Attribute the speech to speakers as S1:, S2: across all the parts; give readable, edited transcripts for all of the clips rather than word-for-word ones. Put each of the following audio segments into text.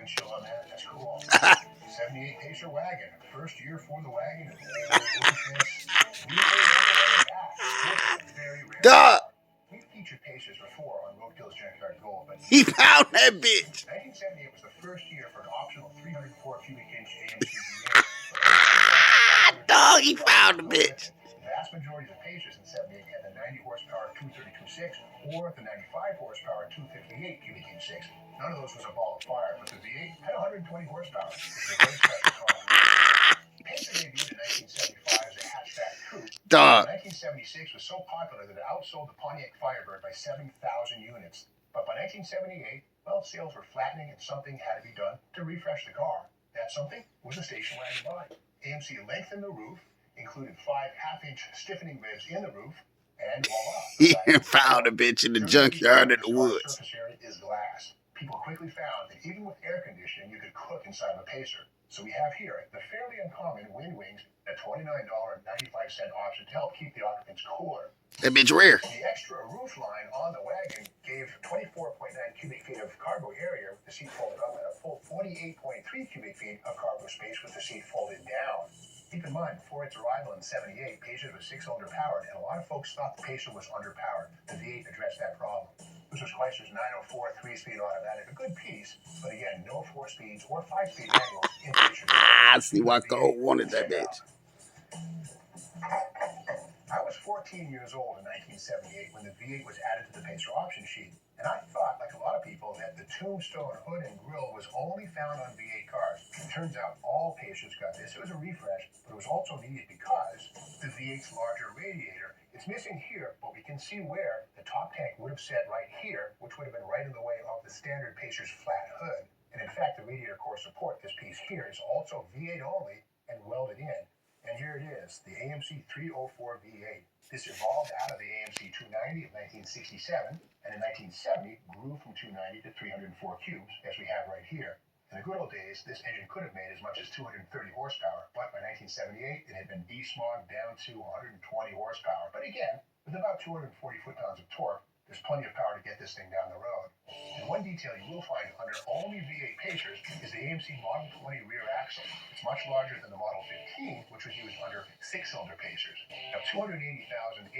S1: windshield on that. That's cool. 78 Pacer wagon. First year for the wagon. Very rare.
S2: Duh.
S1: We featured Pacers before on Roadkill's Junkyard Gold, but
S2: He found that bitch.
S1: 1978 was the first year for an optional 304 cubic inch AMC V8.
S2: Dog, he found the bitch.
S1: The vast majority of the Pacers in 78 had the 90 horsepower 232.6 or the 95 horsepower 258 cubic inch 6. None of those was a ball of fire, but the V8 had 120 horsepower. It was a very special car. Pacer debuted in 1975 as a hatchback coupe.
S2: Dog.
S1: 1976 was so popular that it outsold the Pontiac Firebird by 7,000 units. But by 1978, well, sales were flattening and something had to be done to refresh the car. That something was a station wagon body. AMC lengthened the roof, included 5 half-inch stiffening ribs in the roof, and voila.
S2: He found a bitch in the junkyard in the woods.
S1: Surface area is glass. People quickly found that even with air conditioning, you could cook inside of a Pacer. So we have here the fairly uncommon Wind Wings at $29.95 option to help keep the occupants cooler.
S2: That bitch rare.
S1: The extra roof line on the wagon gave 24.9 cubic feet of cargo area with the seat folded up and a full 48.3 cubic feet of cargo space with the seat folded down. Keep in mind, before its arrival in 78, Pacer was 6-cylinder powered, and a lot of folks thought the Pacer was underpowered. The V8 addressed that problem. This was Chrysler's 904 3-speed automatic, a good piece, but again, no 4 speeds or 5-speed manuals in Pacer.
S2: I see why Cole wanted that bitch.
S1: I was 14 years old in 1978 when the V8 was added to the Pacer option sheet, and I thought, like a lot of people, that the Tombstone hood and grille was only found on V8 cars. It turns out all Pacers got this. It was a refresh, but it was also needed because the V8's larger radiator. It's missing here, but we can see where the top tank would have sat right here, which would have been right in the way of the standard Pacer's flat hood. And in fact, the radiator core support, this piece here, is also V8 only and welded in. And here it is, the AMC 304 V8. This evolved out of the AMC 290 of 1967, and in 1970 grew from 290 to 304 cubes, as we have right here. In the good old days, this engine could have made as much as 230 horsepower, but by 1978, it had been desmogged down to 120 horsepower. But again, with about 240 foot-pounds of torque, there's plenty of power to get this thing down the road. And one detail you will find under only V8 Pacers is the AMC Model 20 rear axle. It's much larger than the Model 15, which was used under 6-cylinder Pacers. Now, 280,858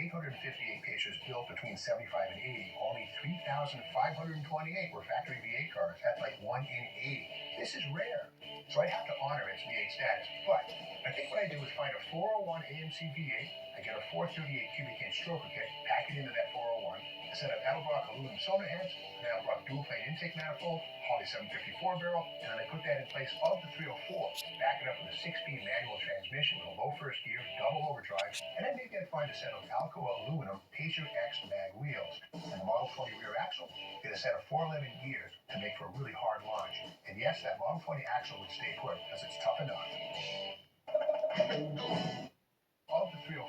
S1: Pacers built between 75 and 80. Only 3,528 were factory V8 cars. That's like 1 in 80. This is rare, so I'd have to honor its V8 status. But I think what I did was find a 401 AMC V8. I get a 438 cubic inch stroker kit, pack it into that 401. A set of Edelbrock aluminum soda heads, an Edelbrock dual plate intake manifold, Holley 754 barrel, and then I put that in place of the 304. Back it up with a 6-speed manual transmission with a low first gear, double overdrive, and then maybe I'd find a set of Alcoa aluminum Pacer X mag wheels. And the Model 20 rear axle, get a set of 411 gears to make for a really hard launch. And yes, that Model 20 axle would stay put because it's tough enough. Of the 304,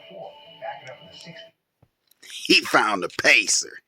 S1: back it up with a 6.
S2: He found a Pacer.